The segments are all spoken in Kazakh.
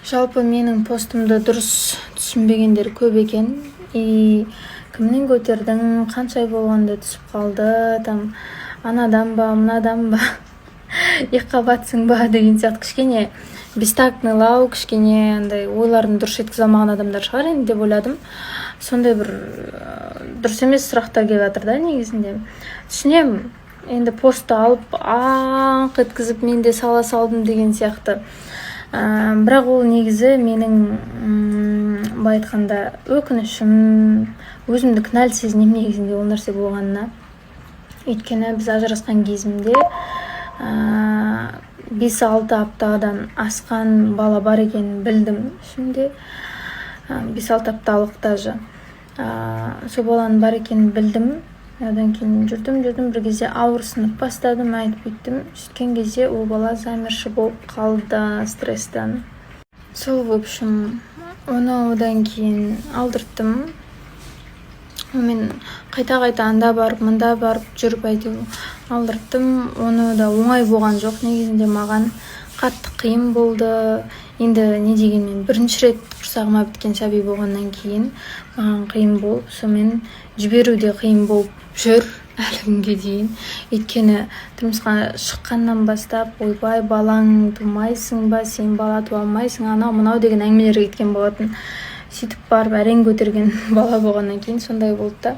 Жалпы менің постымды дұрыс түсінбегендер көп екен. Кімнен көтердің, қанша ай болғанда түсіп қалды, там анадан ба, мынадан ба, екіқабатсың ба деген сияқты кішкене бестактныйлау, кішкене андай ойларын дұрыс жеткізе алмаған адамдар шығар енді деп ойладым. Сондай бір дұрыс емес сұрақтар келіп жатыр да негізінде. Түсінемін, енді постты алып аңқ еткізіп мен де сала салдым деген сияқты. Бірақ ол негізі менің былай айтқанда өкінішім, өзімді кінәлі сезінемін негізінде ол нәрсе болғанына. Өйткені біз ажырасқан кезімде 5-6 аптадан асқан бала бар екенін білдім. Ішімде 5-6 апталық даже. Сол баланың бар екенін білдім. Одан кейін жүрдім, бір кезде ауырсынып бастадым, айтып өттім. Сөйткен кезде ол бала замерші болып қалды стресстен. Сол, в общем, оны одан кейін алдырттым. Мен қайта-қайта анда барып, мында барып жүріп алдырттым. Оны да оңай болған жоқ. Негізінде маған қатты қиын болды. Енді не дегенмен бірінші рет құрсағыма біткен сәби болғаннан кейін маған қиын болып, сонымен жіберу де қиын болып жүр әлі күнге дейін. Өйткені тұрмысқа шыққаннан бастап, ойбай, балаң тумайсың ба, сен бала туа алмайсың, анау мынау деген әңгімелерге кеткен болатын. Сөйтіп барып әрең көтерген бала болғаннан кейін сондай болды да.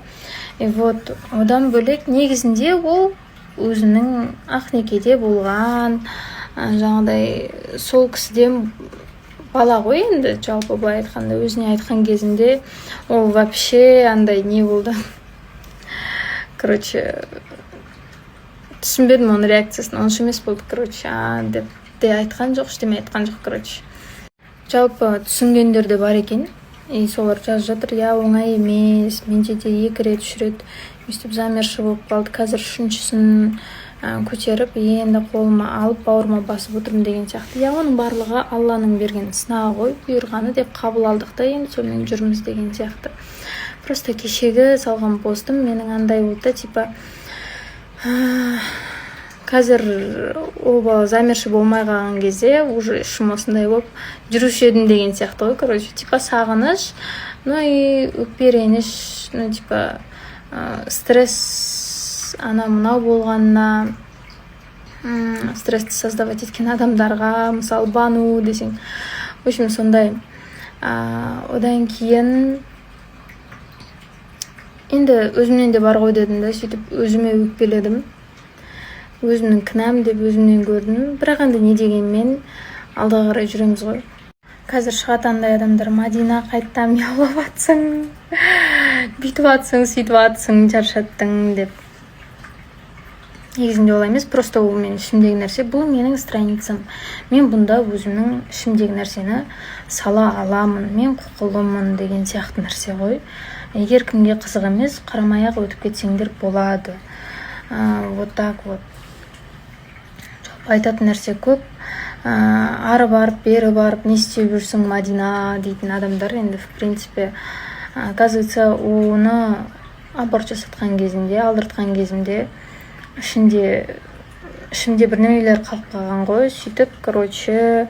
Вот, одан бөлек негізінде ол өзінің ақнекеде болған, жаңағыдай сол кісіден бала ғой енді, жалпы былай айтқанда, өзіне айтқан кезінде ол вообще андай не болды. Короче, түсінбедім оның реакциясын, онша емес болды, короче, деп те айтқан жоқ, ештеме айтқан жоқ, короче. Жалпы түсінгендер де бар екен. Солар жазып жатыр, я оңай емес, менде де 2 рет, 3 рет өстіп замерші болып қалды, қазір 3-шісін көтеріп, енді қолыма алып, бауырыма басып отырмын деген сияқты. Оның барлығы Алланың берген сынағы ғой, бұйырғаны деп қабыл алдық та, енді сонымен жүрміз деген сияқты. Просто кешегі салған постым менің андай болды, типа қазір ол бала замерші болмай қалған кезде уже ішім осындай болып жүруші едім деген сияқты ғой, короче, типа сағыныш, и өкпе реніш, типа стресс ана мынау болғанына, стрессті создавать еткен адамдарға, мысалы бану десең, в общем сондай. Одан кейін енді өзімнен де бар ғой дедім да, сөйтіп өзіме өкпеледім. Өзімнің кінәм деп өзімнен көрдім. Бірақ енді не дегенмен алға қарай жүреміз ғой. Қазір шығады андай адамдар, Мадина, қайттан ұялап атсың, бүйтіп атсың, сөйтіп атсың, шаршаттың деп. Негізінде олай емес, просто ол менің ішімдегі нәрсе, бұл менің страницам. Мен бұнда өзімнің ішімдегі нәрсені сала аламын, мен құқылымын деген сияқты нәрсе ғой. Егер кімге қызық емес, қарамай-ақ өтіп кетсеңдер болады. Вот так вот. Айтатын нәрсе көп. Ары барып, бері барып, не істеп жүрсің, Мадина дейтін адамдар енді, в принципе, оказывается, оны аборт жасатқан кезінде, алдыртқан кезінде ішімде бір немелер қалып қалған ғой. Сөйтіп, короче,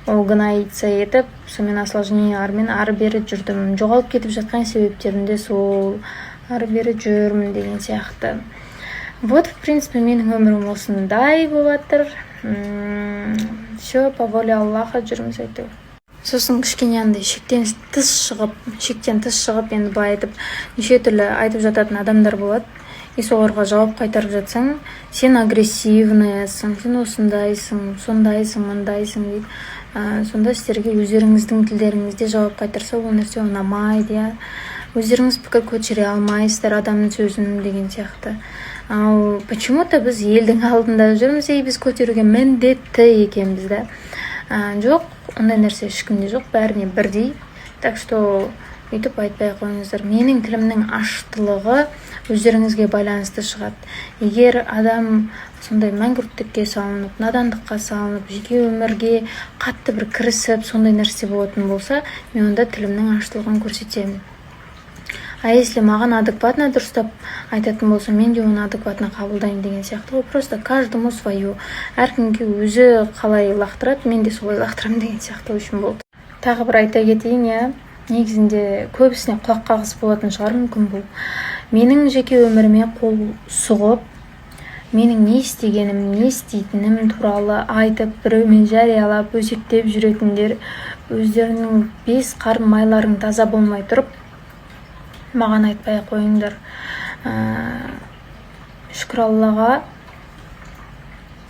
ол гноится етіп, сонымен осложнениялармен ары бері жүрдім. Жоғалып кетіп жатқан себептерінде сол ары бері жүрмін деген сияқты. Вот, в принципе, менің өмірім осындай болатыр. Все, по воле Аллаха жүрміз әйтеуір. Сосын кішкене андай шектен тыс шығып енді былай айтып, неше түрлі айтып жататын адамдар болады. Соларға жауап қайтарып жатсаң, сен агрессивныйсың, сен осындайсың, сондайсың, мындайсың дейді. Сонда сіздерге өздеріңіздің тілдеріңізде жауап қайтарса, ол нәрсе ұнамайды. Өздеріңіз пікір көтере алмайсыздар адамның сөзін деген сияқты. Ал почему-то біз елдің алдында жүрміз, біз көтеруге міндетті екенбіз да. Жоқ, ондай нәрсе ешкімде жоқ, бәріне бірдей. Так что өйтіп айтпай қойыңыздар. Менің тілімнің аштылығы өздеріңізге байланысты шығады. Егер адам сондай мәңгүрттікке салынып, надандыққа салынып, жеке өмірге қатты бір кірісіп, сондай нәрсе болатын болса, мен онда тілімнің аштылығын көрсетемін. А если маған адекватно дұрыстап айтатын болса, мен де оны адекватно қабылдаймын деген сияқты ғой. Просто каждому свою. Әркімге өзі қалай лақтырады, мен де солай лақтырамын деген сияқты үшін болды. тағы бір айта кетейін, иә, негізінде көбісіне құлақ қағыс болатын шығар мүмкін бұл. Менің жеке өміріме қол сұғып, менің не істегенім, не істейтінім туралы айтып, біреумен жариялап, өсектеп жүретіндер өздерінің 5 қарын майларың таза болмай тұрып, маған айтпай қойыңдар. Шүкір Аллаға,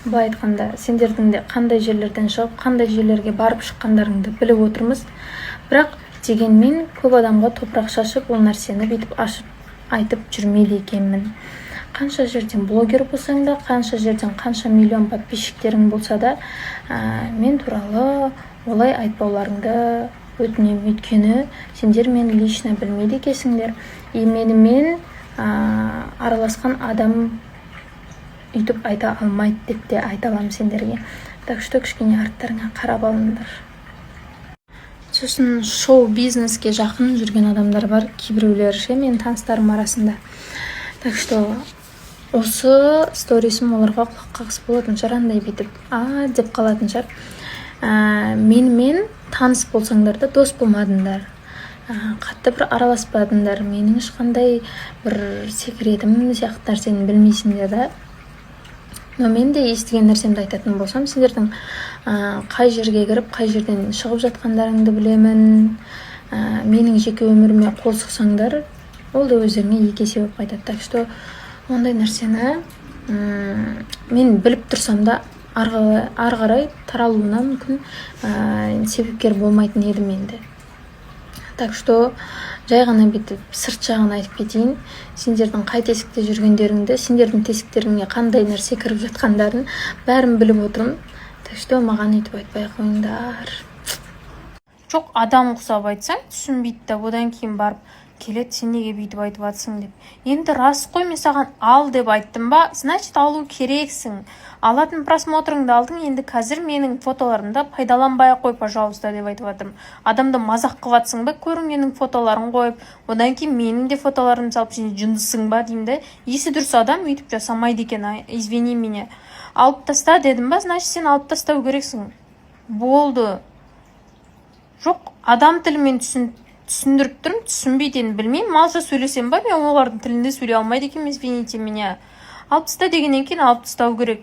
былай айтқанда, сендердің де қандай жерлерден шығып, қандай жерлерге барып шыққандарыңды біліп отырмыз. Бірақ дегенмен көп адамға топырақ шашып, ол нәрсені бүйтіп ашып айтып жүрмейді екенмін. Қанша жерден блогер болсаң да, қанша жерден қанша миллион подписчиктерің болса да, мен туралы олай айтпауларыңды өтінемін. Өйткені сендер мені лично білмейді екенсіңдер. И менімен араласқан адам үйтіп айта алмайды деп те айта аламын сендерге. Так что кішкене арттарыңа қарап алыңдар. Сосын шоу-бизнеске жақын жүрген адамдар бар, кейбіреулер ше, мен таныстарым арасында. Так что осы сторисім оларға құлақ қағыс болатын шығар, андай бүйтіп деп қалатын шығар. Менімен таныс болсаңдар да дос болмадыңдар, қатты бір араласпадыңдар, менің ешқандай бір секретім сияқты нәрсені білмейсіңдер да. Но мен де естіген нәрсемді айтатын болсам, сендердің қай жерге кіріп, қай жерден шығып жатқандарыңды білемін. Менің жеке өміріме қол сұқсаңдар, ол да өздеріңе екі есе болып қайтады. Так что ондай нәрсені мен біліп тұрсам да ары қарай таралуына мүмкін себепкер болмайтын едім енді. Так что жай ғана бүйтіп сырт жағын айтып кетейін. Сендердің қай тесікте жүргендеріңді, сендердің тесіктеріңе қандай нәрсе кіріп жатқандарын бәрін біліп отырмын. Так что маған өйтіп айтпай қойыңдар. Жоқ, адам ұқсап айтсаң түсінбейді да, одан кейін барып келеді, сен неге бүйтіп айтып жатсың деп. Енді рас қой, мен саған ал деп айттым ба, значит алу керексің. Алатын просмотрыңды алдың, енді қазір менің фотоларымды пайдаланбай қой, пожалуйста деп айтып жатырмын. Адамды мазақ қылып жатсың ба, көрінгеннің фотоларын қойып, одан кейін менің де фотоларымды салып, сен жындысың ба деймін де. Есі дұрыс адам өйтіп жасамайды екен, извини меня. Алып таста дедім ба, значит сен алып тастау керексің. Болды. Жоқ, адам тілімен түсіндіріп тұрмын, түсінбейтінін білмеймін. Малша сөйлесем ба, мен олардың тілінде сөйлей алмайды екен, извините меня. Алып таста дегеннен кейін алып тастау керек.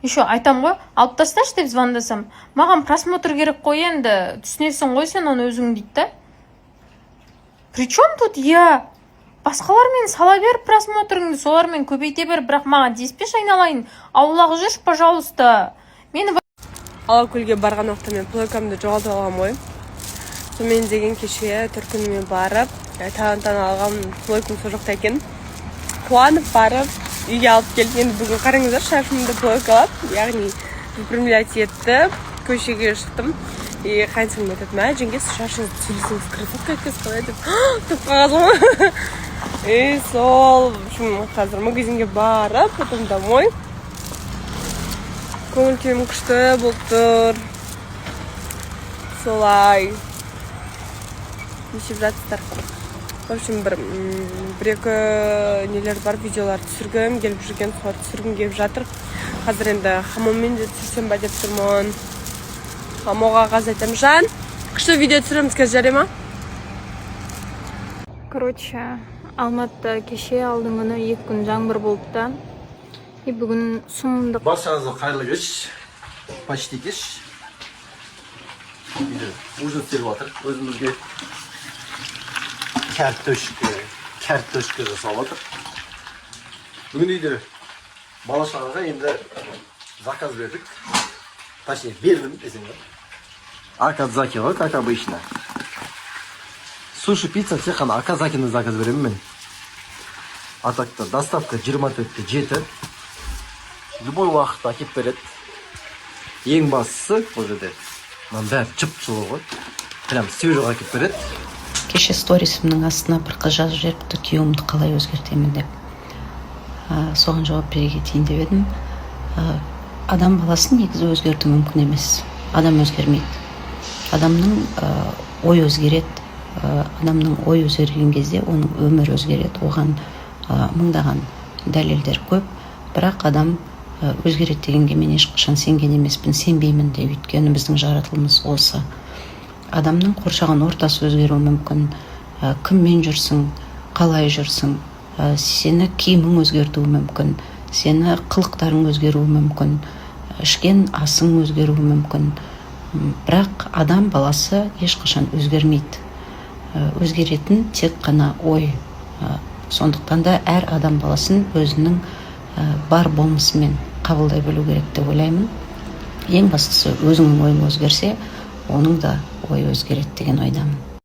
Еще айтам ғой, алып тасташы деп звондасам, маған просмотр керек қой, енді түсінесің ғой сен оны өзің дейді да. Причем тут я? Басқалармен сала бер просмотрыңды, солармен көбейте бер, бірақ маған деспеш айналайын. Аулақ жүрші, пожалуйста. Мені Алакөлге барған уақытта мен плойкамды жоғалтып алғам ғой. Сонымен деген кеше Түркініме барып, таланттан алған плойкам сол жақта екен. Қуанып барып, үйге алып келіп, енді бүгін қараңыздар, шашымды плойкалап, яғни выпрямлять етіп, көшеге шықтым. И қайынсың айтады, мә, жеңгес, шашыңызды сөйлесеңіз красотка еткіз қалай деп қағазым. И сол, қазір магазинге барып, потом домой. Көңіл күйім күшті болып тұр. Солай. Нешіп жатсыздар. В общем, бір-екі нелер бар, видеолар түсіргім келіп жүрген, солар түсіргім келіп жатыр. Қазір енді хамонмен де түсірсем ба деп тұрмын. Хамоға қаз айтам, Жан, күшті видео түсіреміз, қазір жарай ма? Короче, Алматыда кеше алдың күні 2 күн жаңбыр болды да. И бүгін сұмдық. Баршаңызға қайырлы кеш, почти кеш. Ужин істеліп жатыр. Өзімізге кәртөшкі жасалып жатыр. Бүгін үйде бала-шағаға енді заказ бердік. Точнее, бердім десем ғой. Акадзаки ғой, как обычно. Суши, пицца, тек қана Акадзакині заказ беремін мен. А так-то доставка 24-те 7. Любой уақытта әкеп береді. Ең бастысы бұл жерде бәрі жып-жылы ғой. Прям свежий әкеп береді. Кеше сторисімнің астына бір қыз жазып жіберіпті, күйеуімді қалай өзгертемін деп. Соған жауап бере кетейін деп едім. Адам баласын негізі өзгерту мүмкін емес. Адам өзгермейді. Адамның ой өзгереді. Адамның ой өзгерген кезде оның өмір өзгереді. Оған мыңдаған дәлелдер көп. Бірақ адам өзгереді дегенге мен ешқашан сенген емеспін, сенбеймін де, өйткені біздің жаратылымыз осы. Адамның қоршаған ортасы өзгеруі мүмкін, кіммен жүрсің, қалай жүрсің, сені киімің өзгертуі мүмкін, сені қылықтарың өзгеруі мүмкін, ішкен асың өзгеруі мүмкін. Бірақ адам баласы ешқашан өзгермейді. Өзгеретін тек қана ой. Сондықтан да әр адам баласын өзінің бар болмысымен қабылдай білу керек деп ойлаймын. Ең бастысы өзіңнің ойың өзгерсе, оның да ойы өзгереді деген ойдамын.